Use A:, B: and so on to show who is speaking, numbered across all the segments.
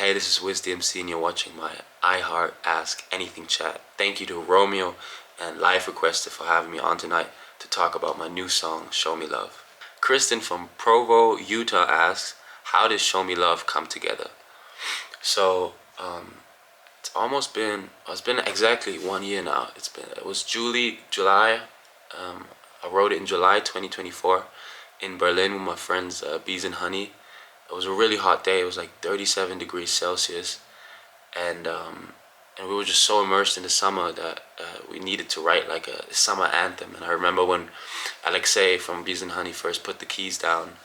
A: Hey, this is WizTheMc and you're watching my iHeart Ask Anything chat. Thank you to Romeo and Live Requested for having me on tonight to talk about my new song, Show Me Love. Kristen from Provo, Utah asks, how did Show Me Love come together? So, it's been exactly 1 year now. It was July, I wrote it in July 2024 in Berlin with my friends Bees and Honey. It was a really hot day. It was like 37 degrees Celsius, and and we were just so immersed in the summer that we needed to write like a summer anthem. And I remember when Alexei from Bees and Honey first put the keys down,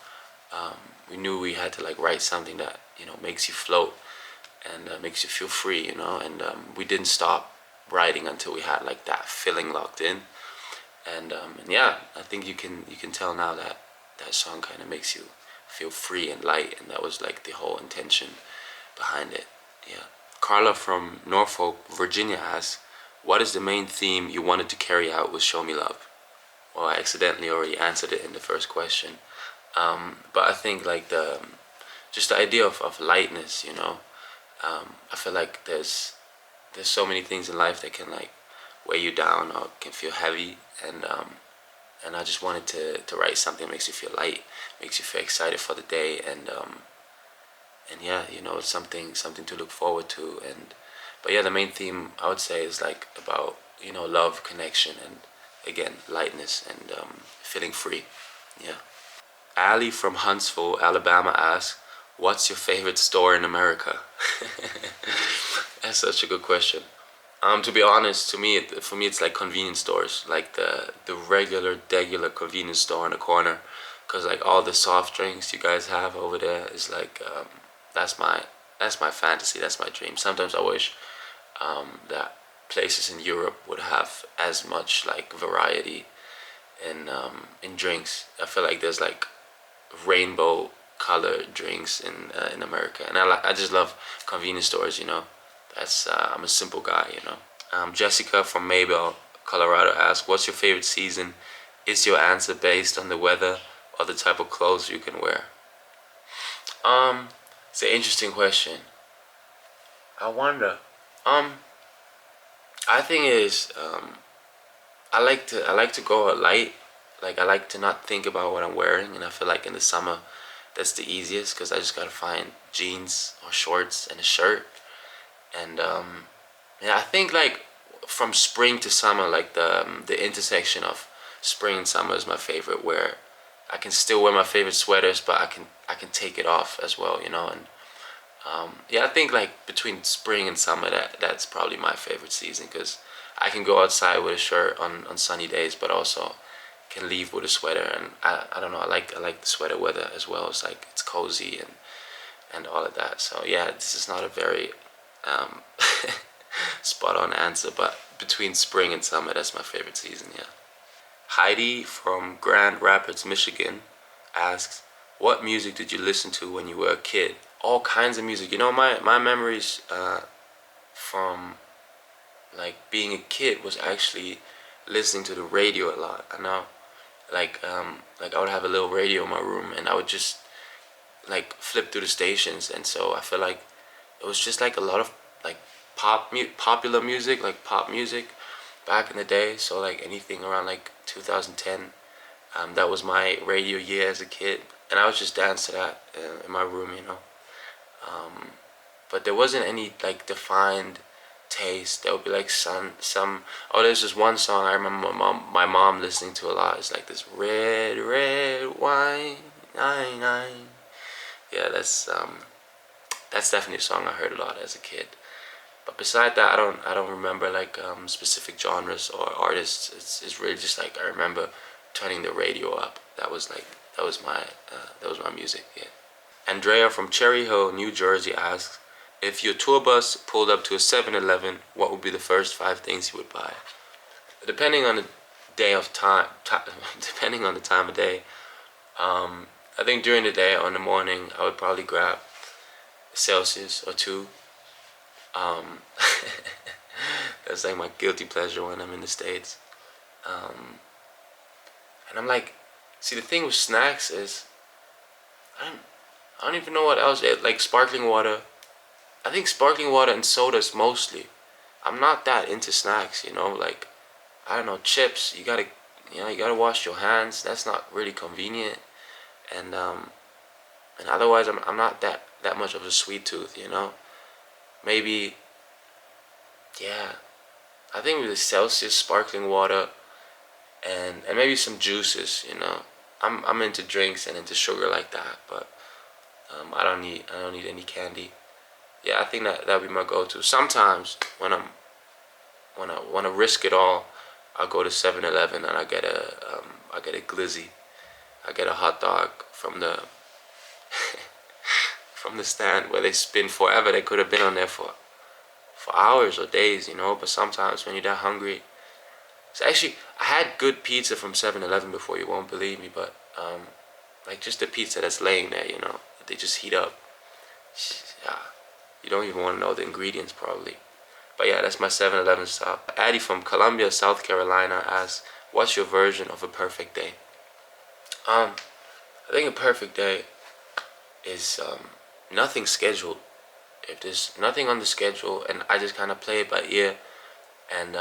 A: we knew we had to like write something that makes you float and makes you feel free, And we didn't stop writing until we had like that feeling locked in. And yeah, I think you can tell now that that song kind of makes you feel free and light, and that was like the whole intention behind it. Yeah. Carla from Norfolk, Virginia asks, what is the main theme you wanted to carry out with Show Me Love? Well, I accidentally already answered it in the first question. But I think like just the idea of lightness, I feel like there's so many things in life that can like weigh you down or can feel heavy, and I just wanted to write something that makes you feel light, makes you feel excited for the day, and yeah, it's something to look forward to. And but yeah, the main theme I would say is like about love, connection, and again lightness and feeling free. Yeah. Ali from Huntsville, Alabama asks, what's your favorite store in America? That's such a good question. To be honest, for me, it's like convenience stores, like the regular convenience store on the corner, cause like all the soft drinks you guys have over there is like that's my that's my fantasy, that's my dream. Sometimes I wish that places in Europe would have as much like variety in drinks. I feel like there's like rainbow colored drinks in America, and I just love convenience stores. That's I'm a simple guy. Jessica from Maybell, Colorado asks, "What's your favorite season? Is your answer based on the weather or the type of clothes you can wear?" It's an interesting question. I wonder. I think it is. I like to go light. Like I like to not think about what I'm wearing, and I feel like in the summer, that's the easiest because I just gotta find jeans or shorts and a shirt. And yeah, I think like from spring to summer, like the intersection of spring and summer is my favorite, where I can still wear my favorite sweaters, but I can take it off as well, And yeah, I think like between spring and summer, that's probably my favorite season because I can go outside with a shirt on sunny days, but also can leave with a sweater. And I don't know, I like the sweater weather as well. It's like it's cozy and all of that. So yeah, this is not a very um, spot on answer, but between spring and summer, that's my favorite season. Yeah. Heidi from Grand Rapids, Michigan asks, what music did you listen to when you were a kid? All kinds of music. My memories from like being a kid was actually listening to the radio a lot. I know, like I would have a little radio in my room, and I would just like flip through the stations, and so I feel like it was just like a lot of like popular music, like pop music back in the day. So like anything around like 2010, that was my radio year as a kid, and I would just dance to that in my room. But there wasn't any like defined taste. There would be like some. Oh, there's this one song I remember my mom listening to a lot. It's like this red wine, nine. Yeah, that's definitely a song I heard a lot as a kid. But beside that, I don't remember like specific genres or artists. It's really just like I remember turning the radio up. That was my music. Yeah. Andrea from Cherry Hill, New Jersey asks, if your tour bus pulled up to a 7-Eleven, what would be the first five things you would buy? Depending on the day of time, depending on the time of day, I think during the day or in the morning, I would probably grab a Celsius or two. Um, that's like my guilty pleasure when I'm in the States. And I'm like, see, the thing with snacks is, I don't, I don't even know what else. Like sparkling water, I think sparkling water and sodas mostly. I'm not that into snacks, you know, like I don't know, chips. You gotta wash your hands. That's not really convenient. And and otherwise, I'm not that much of a sweet tooth, you know. Maybe, yeah. I think with the Celsius sparkling water and maybe some juices, you know. I'm into drinks and into sugar like that, but I don't need any candy. Yeah, I think that would be my go-to. Sometimes when I want to risk it all, I go to 7-Eleven and I get a glizzy. I get a hot dog from the from the stand where they spin forever. They could have been on there for hours or days, you know. But sometimes when you're that hungry, so actually I had good pizza from 7-Eleven before. You won't believe me, but like just the pizza that's laying there, you know, they just heat up. Yeah, you don't even want to know the ingredients probably. But yeah, that's my 7-Eleven stop. Addie from Columbia, South Carolina asks, "What's your version of a perfect day?" I think a perfect day is nothing scheduled. If there's nothing on the schedule and I just kind of play it by ear, and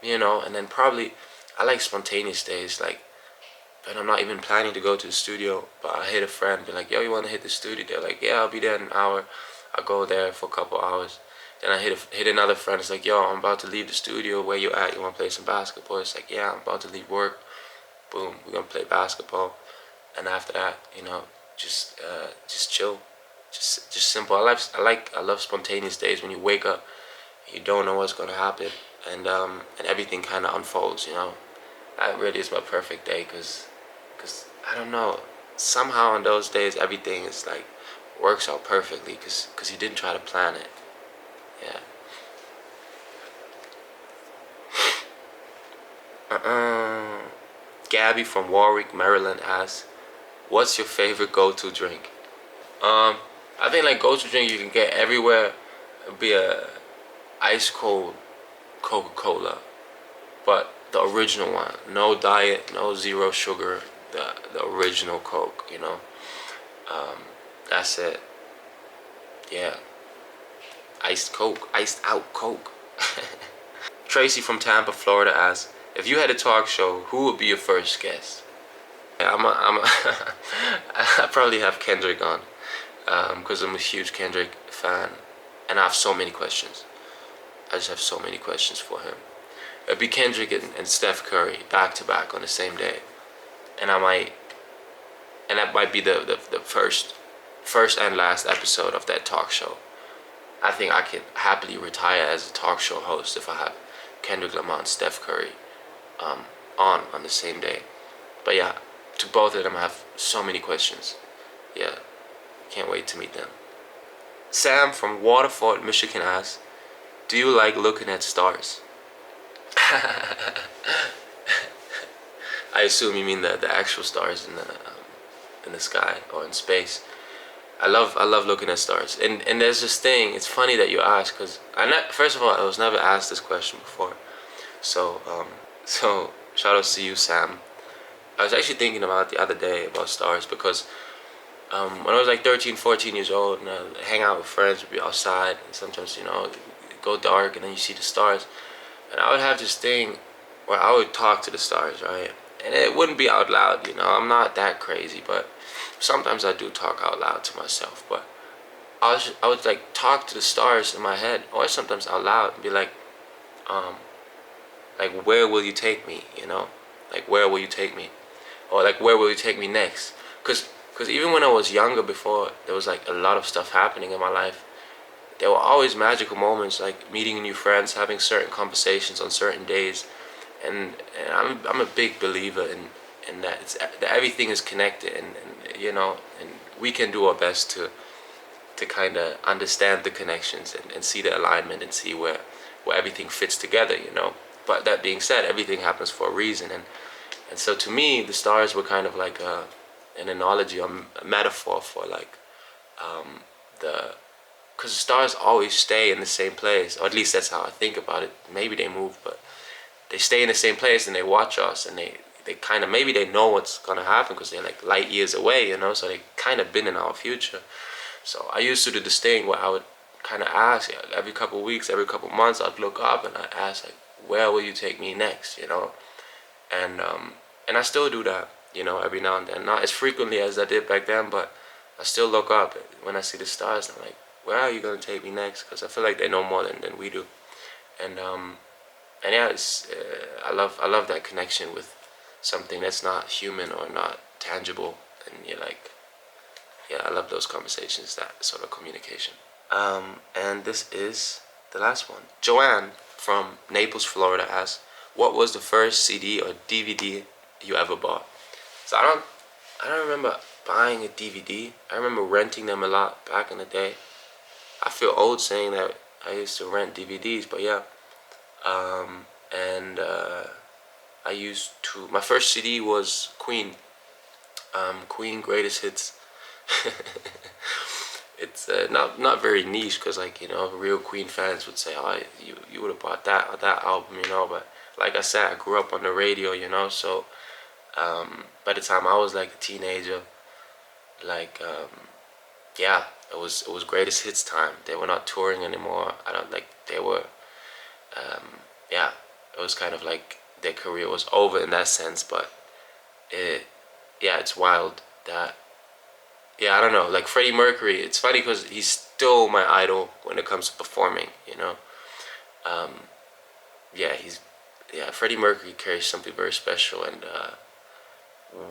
A: you know, and then probably I like spontaneous days, like and I'm not even planning to go to the studio, but I hit a friend, be like, "Yo, you want to hit the studio?" They're like, "Yeah, I'll be there in an hour." I go there for a couple hours. Then I hit another friend. It's like, "Yo, I'm about to leave the studio. Where you at? You want to play some basketball?" It's like, "Yeah, I'm about to leave work." Boom, we're gonna play basketball. And after that, you know, just chill, just simple. I love spontaneous days when you wake up, you don't know what's gonna happen, and everything kind of unfolds. You know, that really is my perfect day, cause I don't know, somehow on those days everything is like works out perfectly, cause you didn't try to plan it. Yeah. Gabby from Warwick, Maryland asks, "What's your favorite go-to drink?" Um, I think like go-to drink you can get everywhere would be a ice cold Coca-Cola, but the original one, no diet, no zero sugar, the original Coke. You know, that's it. Yeah, iced Coke, iced out Coke. Tracy from Tampa, Florida asks, "If you had a talk show, who would be your first guest?" Yeah, I probably have Kendrick on, because I'm a huge Kendrick fan, and I have so many questions. I just have so many questions for him. It'd be Kendrick and Steph Curry back to back on the same day, and that might be the first and last episode of that talk show. I think I could happily retire as a talk show host if I have Kendrick Lamar and Steph Curry on the same day. But yeah, to both of them I have so many questions. Yeah, can't wait to meet them. Sam from Waterford, Michigan asks, "Do you like looking at stars?" I assume you mean the actual stars in the sky or in space. I love looking at stars. And there's this thing. It's funny that you ask, because first of all, I was never asked this question before. So so shout out to you, Sam. I was actually thinking about it the other day about stars, because when I was like 13, 14 years old, and I hang out with friends, we'd be outside, and sometimes, you know, it go dark, and then you see the stars. And I would have this thing where I would talk to the stars, right? And it wouldn't be out loud, you know. I'm not that crazy, but sometimes I do talk out loud to myself. But I would like talk to the stars in my head, or sometimes out loud, and be um, like, where will you take me? You know, like, where will you take me, or like, where will you take me next? Cause even when I was younger, before there was like a lot of stuff happening in my life, there were always magical moments, like meeting new friends, having certain conversations on certain days, and I'm a big believer in that that everything is connected, and you know, and we can do our best to kind of understand the connections and see the alignment and see where everything fits together, you know. But that being said, everything happens for a reason, and so to me, the stars were kind of like an analogy or a metaphor for like the because the stars always stay in the same place, or at least that's how I think about it. Maybe they move, but they stay in the same place and they watch us, and they kind of, maybe they know what's gonna happen because they're like light years away, you know. So they kind of been in our future. So I used to do this thing where I would kind of ask every couple of weeks, every couple of months. I'd look up and I'd ask like, where will you take me next? You know, and I still do that. You know, every now and then, not as frequently as I did back then, but I still look up when I see the stars. And I'm like, where are you gonna take me next? Because I feel like they know more than we do. And yeah, I love that connection with something that's not human or not tangible. And you're like, yeah, I love those conversations, that sort of communication. And this is the last one. Joanne from Naples, Florida asks, what was the first CD or DVD you ever bought? So I don't remember buying a DVD. I remember renting them a lot back in the day. I feel old saying that I used to rent DVDs, but yeah. And I used to. My first CD was Queen. Queen Greatest Hits. It's not very niche, because like, you know, real Queen fans would say, oh, you would have bought that album, you know. But like I said, I grew up on the radio, you know. So by the time I was like a teenager, like yeah, it was Greatest Hits time. They were not touring anymore. I don't like they were. Yeah, it was kind of like their career was over in that sense. But it, yeah, it's wild that, yeah, I don't know, like Freddie Mercury. It's funny because he's still my idol when it comes to performing. You know, yeah, Freddie Mercury carries something very special. And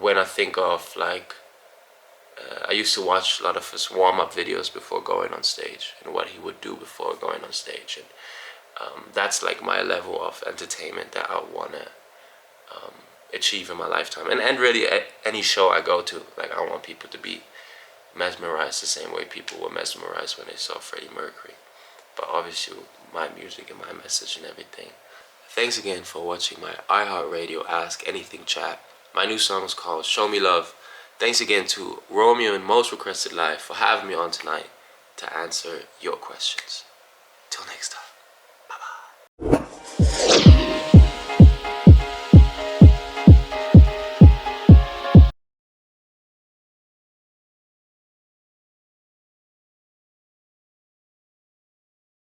A: when I think of like, I used to watch a lot of his warm-up videos before going on stage, and what he would do before going on stage. And that's like my level of entertainment that I want to achieve in my lifetime. And really, any show I go to, like, I want people to be mesmerized the same way people were mesmerized when they saw Freddie Mercury. But obviously, my music and my message and everything. Thanks again for watching my iHeartRadio Ask Anything chat. My new song is called Show Me Love. Thanks again to Romeo and Most Requested Live for having me on tonight to answer your questions. Till next time.